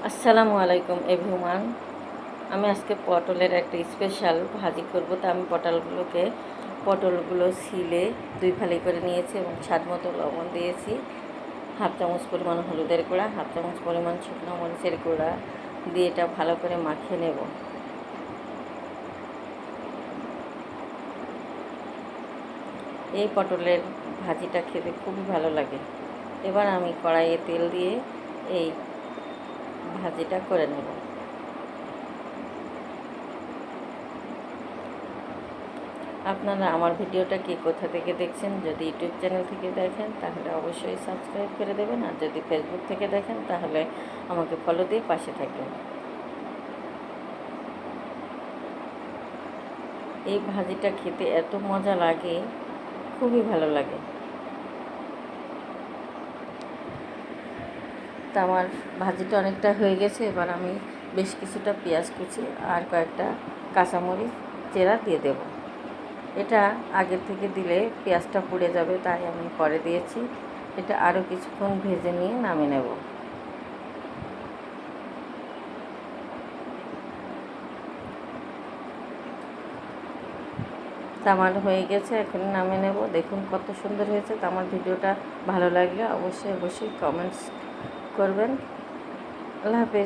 আসসালামু আলাইকুম এভরিওয়ান। আমি আজকে পটলের একটা স্পেশাল ভাজি করব। তা আমি পটলগুলো ছিলে দুই ফালি করে নিয়েছি এবং স্বাদ মতো লবণ দিয়েছি, হাফ চামচ পরিমাণ হলুদের গুঁড়া, হাফ চামচ পরিমাণ শুকনো মরিচের গুঁড়া দিয়ে এটা ভালো করে মাখিয়ে নেব। এই পটলের ভাজিটা খেতে খুবই ভালো লাগে। এবার আমি কড়াইয়ে তেল দিয়ে এই ভাজিটা করে নেব। আপনারা আমার ভিডিওটা কোথা থেকে দেখছেন? যদি ইউটিউব চ্যানেল থেকে দেখেন তাহলে অবশ্যই সাবস্ক্রাইব করে দেবেন, আর যদি ফেসবুক থেকে দেখেন তাহলে আমাকে ফলো দিয়ে পাশে থাকবেন। এই ভাজিটা খেতে এত মজা লাগে, খুবই ভালো লাগে। তা আমার ভাজিটা অনেকটা হয়ে গেছে। এবার আমি বেশ কিছুটা পেঁয়াজ কুচি আর কয়েকটা কাঁচামরিচ চেরা দিয়ে দেব। এটা আগের থেকে দিলে পেঁয়াজটা পুড়ে যাবে, তাই আমি পরে দিয়েছি। এটা আরও কিছুক্ষণ ভেজে নিয়ে নামিয়ে নেব। আমার হয়ে গেছে, এখন নামিয়ে নেব। দেখুন কত সুন্দর হয়েছে। তো আমার ভিডিওটা ভালো লাগলে অবশ্যই কমেন্টস করবেন। আল্লাহ হাফেজ।